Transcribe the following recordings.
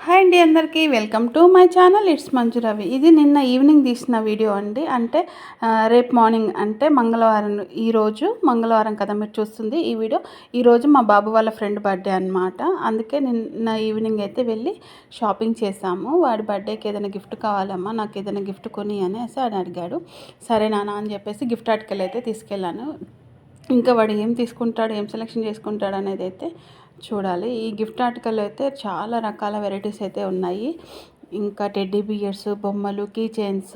Hi అండి అందరికీ welcome to my channel it's Manju Ravi. ఇది నిన్న ఈవినింగ్ తీసిన వీడియో అండి. అంటే రేపు మార్నింగ్ అంటే మంగళవారం, ఈరోజు మంగళవారం కదా మీరు చూస్తుంది ఈ వీడియో. ఈరోజు మా బాబు వాళ్ళ ఫ్రెండ్ బర్త్డే అనమాట. అందుకే నిన్న ఈవినింగ్ అయితే వెళ్ళి షాపింగ్ చేసాము. వాడి బర్త్డేకి ఏదైనా గిఫ్ట్ కావాలమ్మా, నాకు ఏదైనా గిఫ్ట్ కొని అనేసి అని అడిగాడు. సరే నాన్న అని చెప్పేసి గిఫ్ట్ ఆర్టికల్ అయితే తీసుకెళ్ళాను. ఇంకా వాడు ఏం తీసుకుంటాడు, ఏం సెలెక్షన్ చేసుకుంటాడు అనేది అయితే చూడాలి. ఈ గిఫ్ట్ ఆర్టికల్ అయితే చాలా రకాల వెరైటీస్ అయితే ఉన్నాయి. ఇంకా టెడ్డీ బియర్స్, బొమ్మలు, కీ చైన్స్,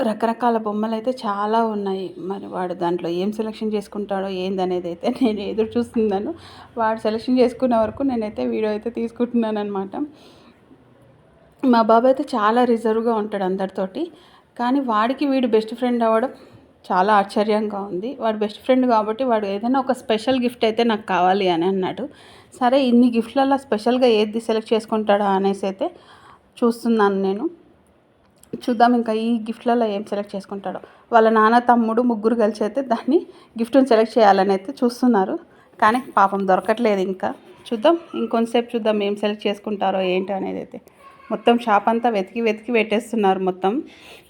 రకరకాల బొమ్మలు అయితే చాలా ఉన్నాయి. మరి వాడు దాంట్లో ఏం సెలెక్షన్ చేసుకుంటాడో ఏందనేది అయితే నేను ఎదురు చూస్తున్నాను. వాడు సెలెక్షన్ చేసుకునే వరకు నేనైతే వీడియో అయితే తీసుకుంటున్నాను అనమాట. మా బాబు అయితే చాలా రిజర్వ్గా ఉంటాడు అందరితోటి. కానీ వాడికి వీడు బెస్ట్ ఫ్రెండ్ అవ్వడం చాలా ఆశ్చర్యంగా ఉంది. వాడు బెస్ట్ ఫ్రెండ్ కాబట్టి వాడు ఏదైనా ఒక స్పెషల్ గిఫ్ట్ అయితే నాకు కావాలి అని అన్నాడు. సరే ఇన్ని గిఫ్ట్లలో స్పెషల్గా ఏది సెలెక్ట్ చేసుకుంటాడా అనేసి అయితే చూస్తున్నాను నేను. చూద్దాం ఇంకా ఈ గిఫ్ట్లలో ఏం సెలెక్ట్ చేసుకుంటాడో. వాళ్ళ నాన్న, తమ్ముడు ముగ్గురు కలిసి అయితే దాన్ని గిఫ్ట్ని సెలెక్ట్ చేయాలని అయితే చూస్తున్నారు. కానీ పాపం దొరకట్లేదు. ఇంకా చూద్దాం, ఇంకొంతసేపు చూద్దాం ఏం సెలెక్ట్ చేసుకుంటారో ఏంటి అనేది అయితే. మొత్తం షాప్ అంతా వెతికి వెతికి పెట్టేస్తున్నారు మొత్తం.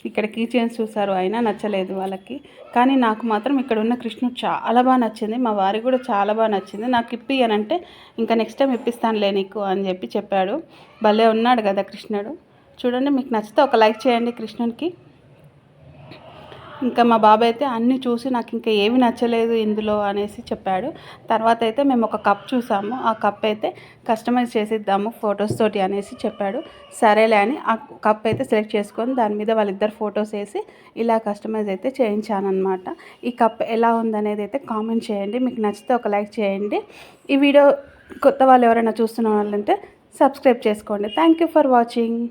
ఇక్కడ కీ చైన్స్ చూసారు, అయినా నచ్చలేదు వాళ్ళకి. కానీ నాకు మాత్రం ఇక్కడ ఉన్న కృష్ణుడు చాలా బాగా నచ్చింది. మా వారికి కూడా చాలా బాగా నచ్చింది. నాకు ఇప్పి అని అంటే ఇంకా నెక్స్ట్ టైం ఇప్పిస్తానులే నీకు అని చెప్పాడు. భలే ఉన్నాడు కదా కృష్ణుడు. చూడండి, మీకు నచ్చితే ఒక లైక్ చేయండి కృష్ణునికి. ఇంకా మా బాబాయ్ అయితే అన్నీ చూసి నాకు ఇంకా ఏమి నచ్చలేదు ఇందులో అనేసి చెప్పాడు. తర్వాత అయితే మేము ఒక కప్ చూసాము. ఆ కప్ అయితే కస్టమైజ్ చేసిద్దాము ఫొటోస్ తోటి అనేసి చెప్పాడు. సరేలే అని ఆ కప్ అయితే సెలెక్ట్ చేసుకొని దాని మీద వాళ్ళిద్దరు ఫొటోస్ వేసి ఇలా కస్టమైజ్ అయితే చేయించానమాట. ఈ కప్ ఎలా ఉందనేది అయితే కామెంట్ చేయండి. మీకు నచ్చితే ఒక లైక్ చేయండి. ఈ వీడియో కొత్త వాళ్ళు ఎవరైనా చూస్తున్న వాళ్ళంటే సబ్స్క్రైబ్ చేసుకోండి. Thank you for watching.